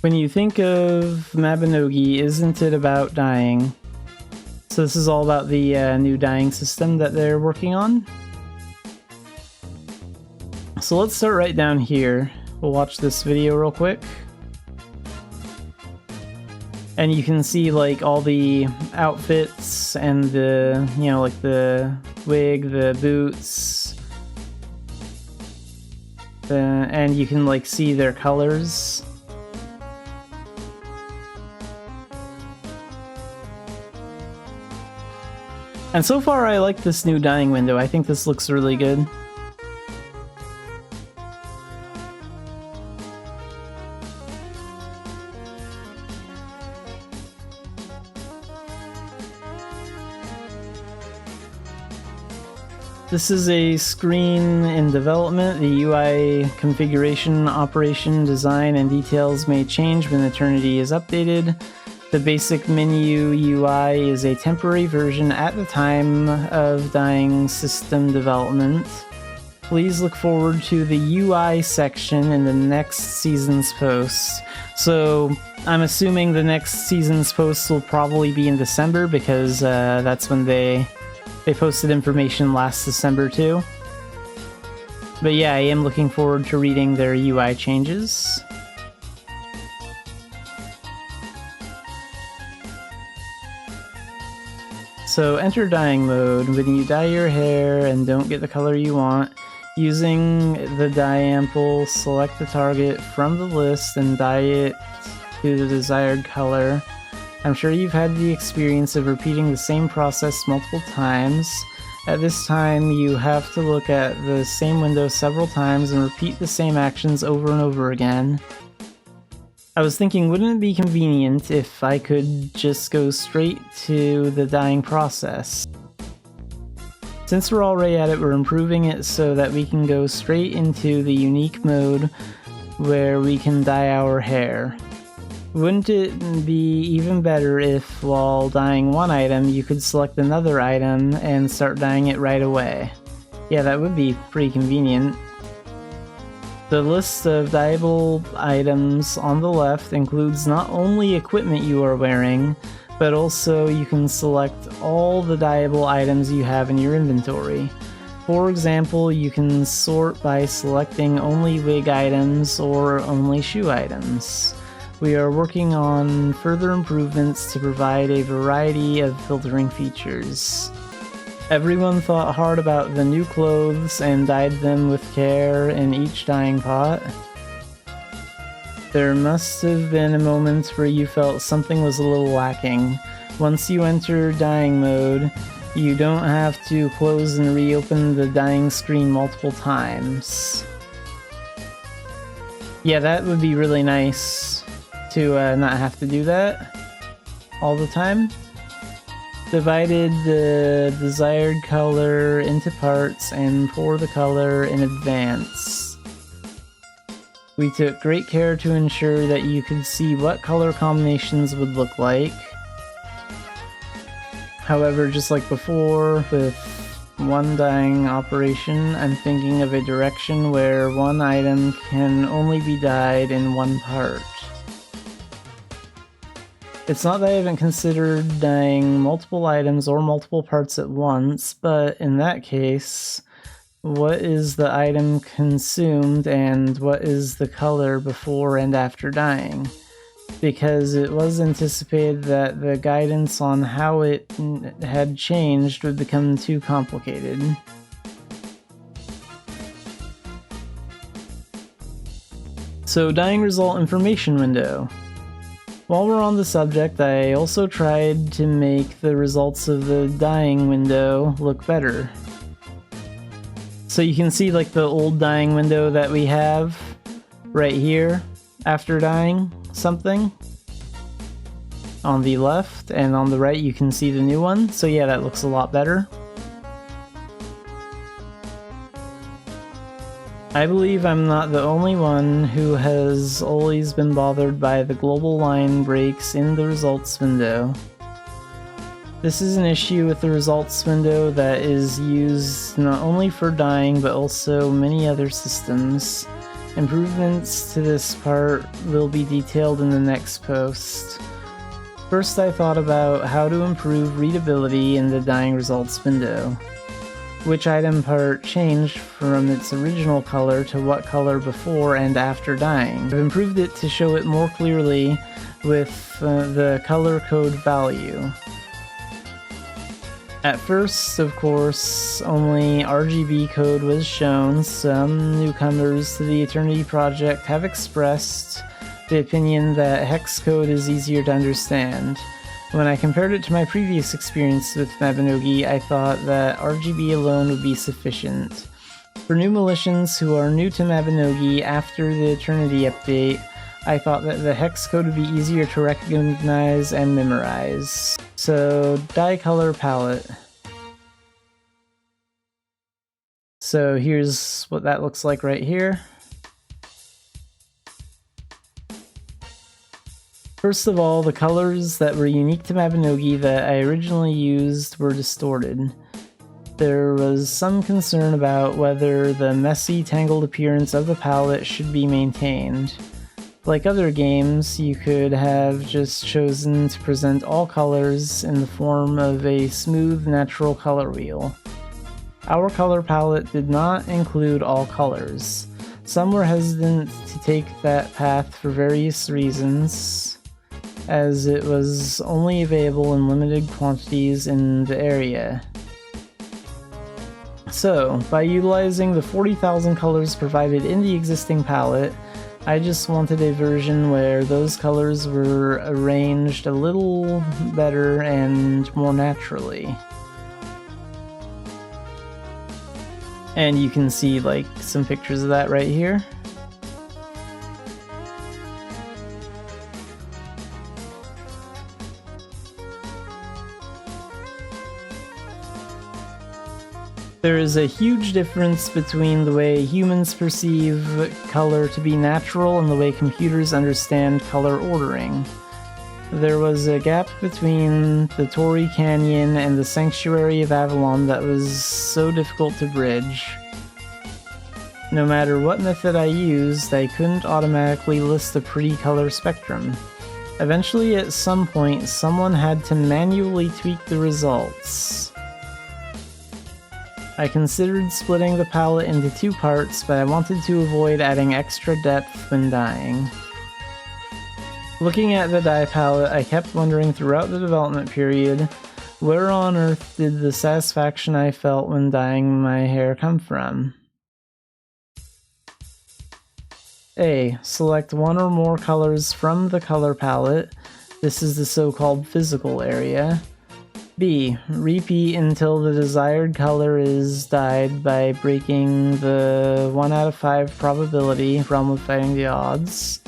When you think of Mabinogi, isn't it about dyeing? So this is all about the new dyeing system that they're working on. So let's start right down here. We'll watch this video real quick. And you can see like all the outfits and the, you know, like the wig, the boots. And you can like see their colors. And so far I like this new dyeing window. I think this looks really good. This is a screen in development. The UI configuration, operation, design, and details may change when Eternity is updated. The basic menu UI is a temporary version at the time of dyeing system development. Please look forward to the UI section in the next season's post. So I'm assuming the next season's post will probably be in December because that's when they posted information last December too. But yeah, I am looking forward to reading their UI changes. So enter dyeing mode. When you dye your hair and don't get the color you want, using the dye ample, select the target from the list and dye it to the desired color. I'm sure you've had the experience of repeating the same process multiple times. At this time, you have to look at the same window several times and repeat the same actions over and over again. I was thinking, wouldn't it be convenient if I could just go straight to the dyeing process? Since we're already at it, we're improving it so that we can go straight into the unique mode where we can dye our hair. Wouldn't it be even better if, while dyeing one item, you could select another item and start dyeing it right away? Yeah, that would be pretty convenient. The list of dyeable items on the left includes not only equipment you are wearing, but also you can select all the dyeable items you have in your inventory. For example, you can sort by selecting only wig items or only shoe items. We are working on further improvements to provide a variety of filtering features. Everyone thought hard about the new clothes and dyed them with care in each dyeing pot. There must have been a moment where you felt something was a little lacking. Once you enter dyeing mode, you don't have to close and reopen the dyeing screen multiple times. Yeah, that would be really nice to not have to do that all the time. Divided the desired color into parts and pour the color in advance. We took great care to ensure that you could see what color combinations would look like. However, just like before, with one dyeing operation, I'm thinking of a direction where one item can only be dyed in one part. It's not that I haven't considered dyeing multiple items or multiple parts at once, but in that case, what is the item consumed and what is the color before and after dyeing? Because it was anticipated that the guidance on how it had changed would become too complicated. So, dyeing result information window. While we're on the subject, I also tried to make the results of the dyeing window look better. So you can see like the old dyeing window that we have right here after dyeing something on the left, and on the right you can see the new one. So yeah, that looks a lot better. I believe I'm not the only one who has always been bothered by the global line breaks in the results window. This is an issue with the results window that is used not only for dyeing but also many other systems. Improvements to this part will be detailed in the next post. First, I thought about how to improve readability in the dyeing results window. Which item part changed from its original color to what color before and after dyeing. I've improved it to show it more clearly with the color code value. At first, of course, only RGB code was shown. Some newcomers to the Eternity project have expressed the opinion that hex code is easier to understand. When I compared it to my previous experience with Mabinogi, I thought that RGB alone would be sufficient. For new militians who are new to Mabinogi after the Eternity update, I thought that the hex code would be easier to recognize and memorize. So, dye color palette. So here's what that looks like right here. First of all, the colors that were unique to Mabinogi that I originally used were distorted. There was some concern about whether the messy, tangled appearance of the palette should be maintained. Like other games, you could have just chosen to present all colors in the form of a smooth, natural color wheel. Our color palette did not include all colors. Some were hesitant to take that path for various reasons, as it was only available in limited quantities in the area. So, by utilizing the 40,000 colors provided in the existing palette, I just wanted a version where those colors were arranged a little better and more naturally. And you can see like some pictures of that right here. There is a huge difference between the way humans perceive color to be natural and the way computers understand color ordering. There was a gap between the Torii Canyon and the Sanctuary of Avalon that was so difficult to bridge. No matter what method I used, I couldn't automatically list a pretty color spectrum. Eventually, at some point, someone had to manually tweak the results. I considered splitting the palette into two parts, but I wanted to avoid adding extra depth when dyeing. Looking at the dye palette, I kept wondering throughout the development period, where on earth did the satisfaction I felt when dyeing my hair come from? A. Select one or more colors from the color palette. This is the so-called physical area. B. Repeat until the desired color is dyed by breaking the 1 out of 5 probability realm of fighting the odds.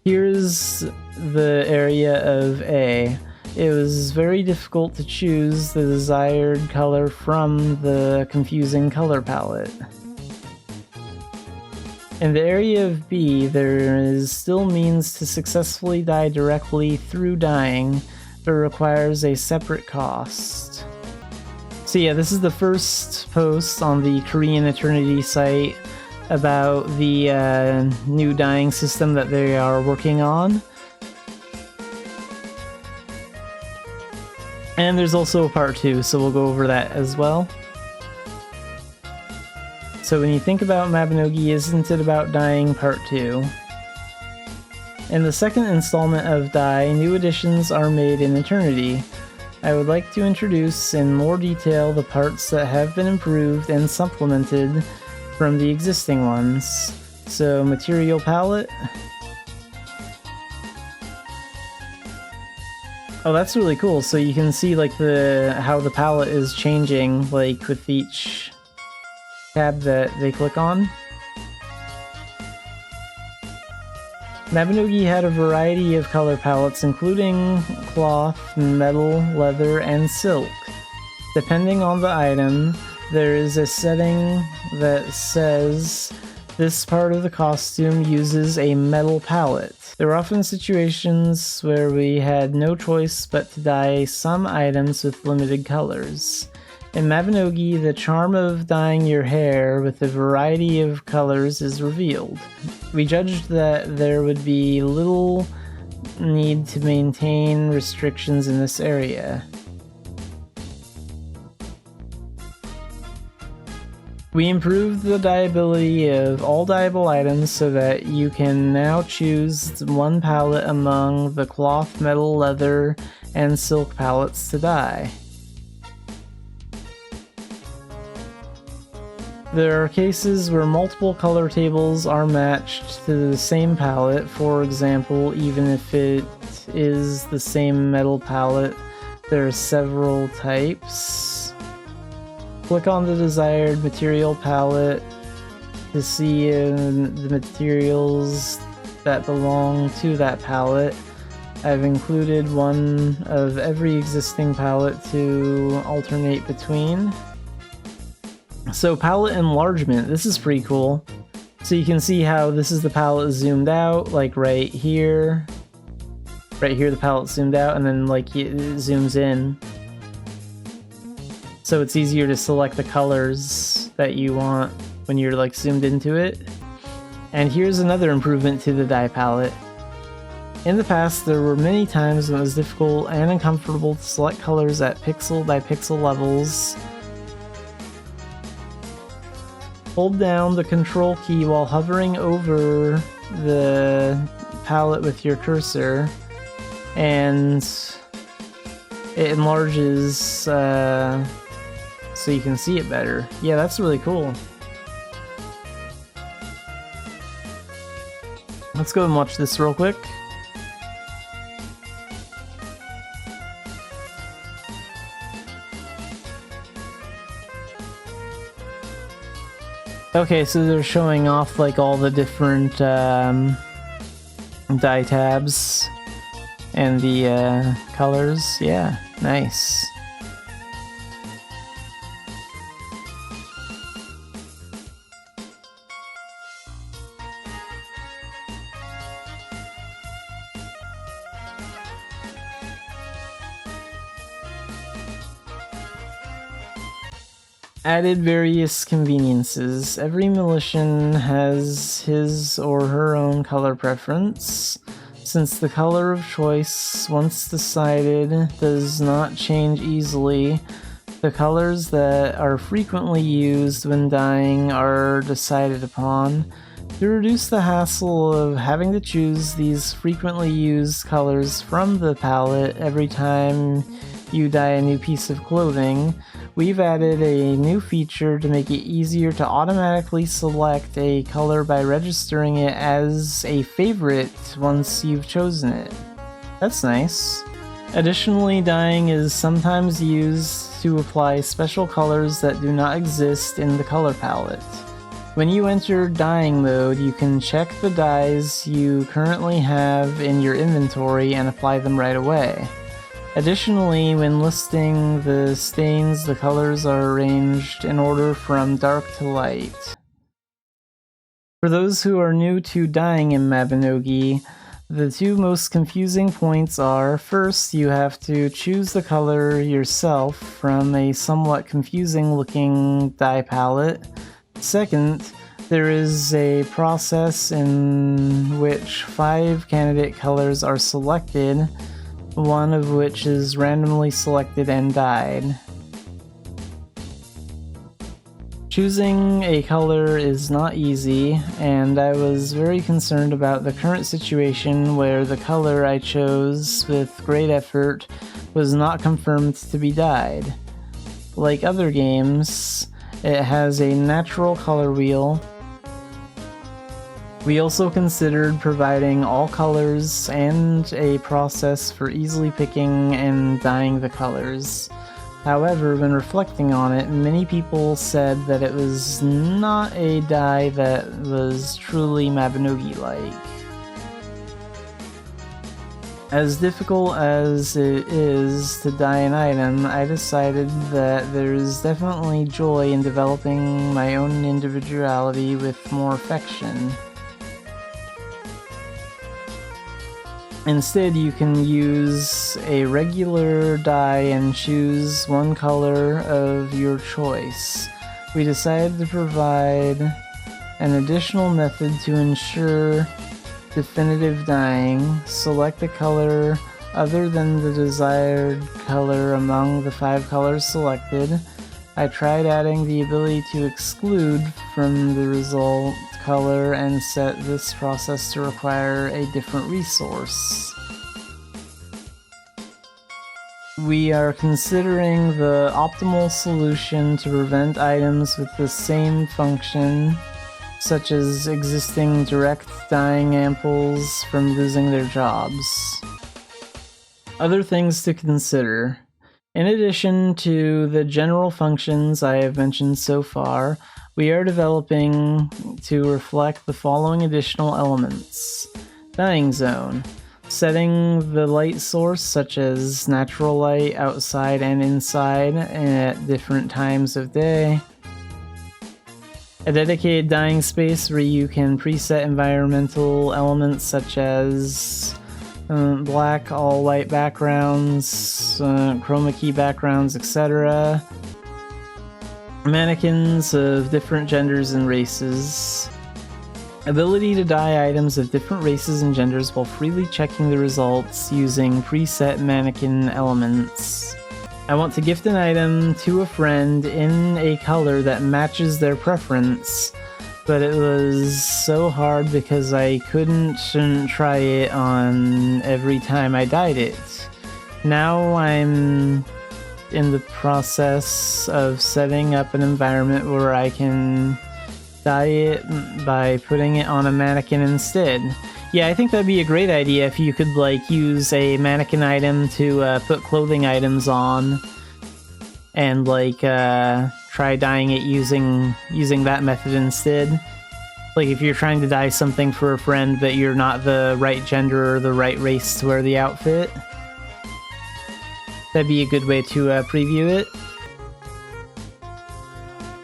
Here's the area of A. It was very difficult to choose the desired color from the confusing color palette. In the area of B, there is still means to successfully dye directly through dyeing, but requires a separate cost. So yeah, this is the first post on the Korean Eternity site about the new dyeing system that they are working on. And there's also a part 2, so we'll go over that as well. So when you think about Mabinogi, isn't it about dyeing part 2? In the second installment of Dye, new additions are made in Eternity. I would like to introduce in more detail the parts that have been improved and supplemented from the existing ones. So material palette. Oh, that's really cool. So you can see like how the palette is changing like with each tab that they click on. Mabinogi had a variety of color palettes including cloth, metal, leather, and silk. Depending on the item, there is a setting that says this part of the costume uses a metal palette. There were often situations where we had no choice but to dye some items with limited colors. In Mabinogi, the charm of dyeing your hair with a variety of colors is revealed. We judged that there would be little need to maintain restrictions in this area. We improved the dyeability of all dyeable items so that you can now choose one palette among the cloth, metal, leather, and silk palettes to dye. There are cases where multiple color tables are matched to the same palette. For example, even if it is the same metal palette, there are several types. Click on the desired material palette to see the materials that belong to that palette. I've included one of every existing palette to alternate between. So palette enlargement, this is pretty cool. So you can see how this is the palette zoomed out, like right here. Right here the palette zoomed out, and then like it zooms in. So it's easier to select the colors that you want when you're like zoomed into it. And here's another improvement to the dye palette. In the past, there were many times when it was difficult and uncomfortable to select colors at pixel by pixel levels. Hold down the control key while hovering over the palette with your cursor, and it enlarges so you can see it better. Yeah, that's really cool. Let's go and watch this real quick. Okay, so they're showing off like all the different dye tabs and the colors. Yeah, nice. Added various conveniences. Every Militian has his or her own color preference. Since the color of choice, once decided, does not change easily, the colors that are frequently used when dyeing are decided upon. To reduce the hassle of having to choose these frequently used colors from the palette every time you dye a new piece of clothing, we've added a new feature to make it easier to automatically select a color by registering it as a favorite once you've chosen it. That's nice. Additionally, dyeing is sometimes used to apply special colors that do not exist in the color palette. When you enter dyeing mode, you can check the dyes you currently have in your inventory and apply them right away. Additionally, when listing the stains, the colors are arranged in order from dark to light. For those who are new to dyeing in Mabinogi, the two most confusing points are, first, you have to choose the color yourself from a somewhat confusing looking dye palette. Second, there is a process in which 5 candidate colors are selected, one of which is randomly selected and dyed. Choosing a color is not easy, and I was very concerned about the current situation where the color I chose with great effort was not confirmed to be dyed. Like other games, it has a natural color wheel. We also considered providing all colors and a process for easily picking and dyeing the colors. However, when reflecting on it, many people said that it was not a dye that was truly Mabinogi-like. As difficult as it is to dye an item, I decided that there is definitely joy in developing my own individuality with more affection. Instead, you can use a regular dye and choose one color of your choice. We decided to provide an additional method to ensure definitive dyeing. Select a color other than the desired color among the 5 colors selected. I tried adding the ability to exclude from the result color and set this process to require a different resource. We are considering the optimal solution to prevent items with the same function, such as existing direct dyeing amples, from losing their jobs. Other things to consider. In addition to the general functions I have mentioned so far, we are developing to reflect the following additional elements. Dyeing zone. Setting the light source, such as natural light outside and inside at different times of day. A dedicated dyeing space where you can preset environmental elements such as black, all white backgrounds, chroma key backgrounds, etc. Mannequins of different genders and races. Ability to dye items of different races and genders while freely checking the results using preset mannequin elements. I want to gift an item to a friend in a color that matches their preference, but it was so hard because I couldn't try it on every time I dyed it. Now I'm in the process of setting up an environment where I can dye it by putting it on a mannequin instead. Yeah, I think that'd be a great idea if you could like use a mannequin item to put clothing items on and like try dyeing it using that method instead. Like if you're trying to dye something for a friend but you're not the right gender or the right race to wear the outfit, that'd be a good way to preview it.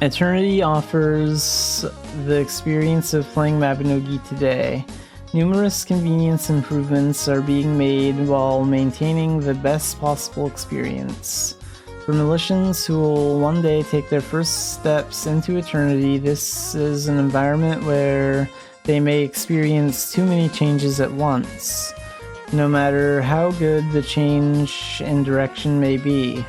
Eternity offers the experience of playing Mabinogi today. Numerous convenience improvements are being made while maintaining the best possible experience. For militians who will one day take their first steps into Eternity, this is an environment where they may experience too many changes at once, no matter how good the change in direction may be.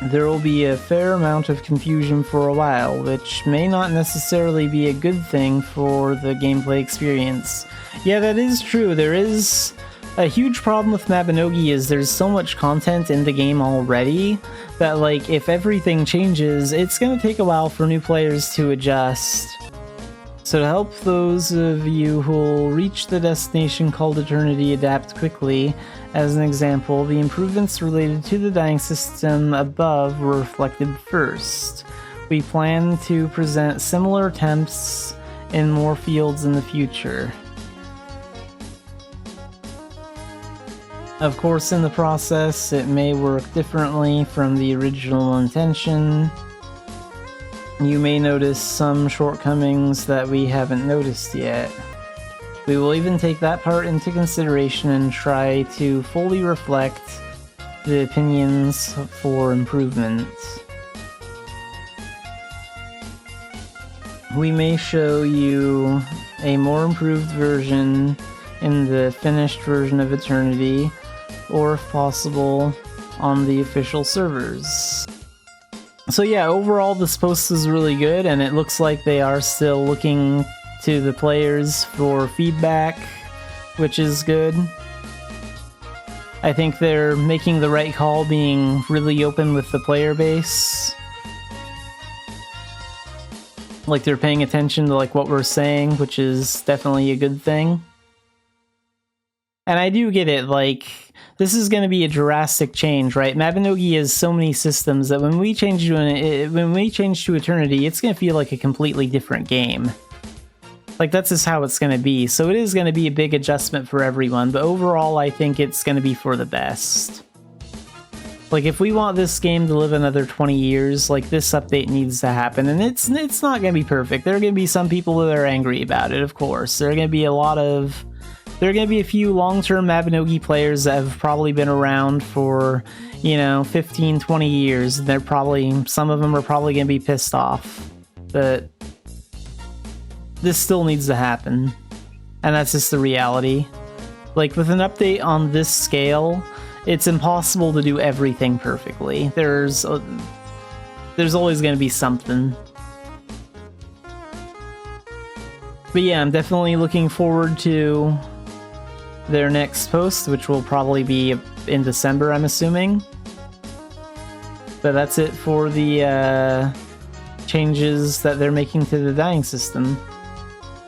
There will be a fair amount of confusion for a while, which may not necessarily be a good thing for the gameplay experience. Yeah, that is true. There is a huge problem with Mabinogi is there's so much content in the game already that like if everything changes, it's gonna take a while for new players to adjust. So to help those of you who will reach the destination called Eternity adapt quickly, as an example, the improvements related to the dyeing system above were reflected first. We plan to present similar attempts in more fields in the future. Of course, in the process, it may work differently from the original intention. You may notice some shortcomings that we haven't noticed yet. We will even take that part into consideration and try to fully reflect the opinions for improvement. We may show you a more improved version in the finished version of Eternity, or if possible, on the official servers. So yeah, overall this post is really good, and it looks like they are still looking to the players for feedback, which is good. I think they're making the right call being really open with the player base. Like they're paying attention to like what we're saying, which is definitely a good thing. And I do get it, like, this is going to be a drastic change, right? Mabinogi has so many systems that when we change to Eternity, it's going to feel like a completely different game. Like, that's just how it's going to be. So it is going to be a big adjustment for everyone, but overall, I think it's going to be for the best. Like, if we want this game to live another 20 years, like, this update needs to happen, and it's not going to be perfect. There are going to be some people that are angry about it, of course. There are going to be a lot of there are going to be a few long-term Mabinogi players that have probably been around for, you know, 15, 20 years. They're probably, some of them are probably going to be pissed off. But this still needs to happen. And that's just the reality. Like, with an update on this scale, it's impossible to do everything perfectly. There's always going to be something. But yeah, I'm definitely looking forward to their next post, which will probably be in December, I'm assuming. But that's it for the changes that they're making to the dying system.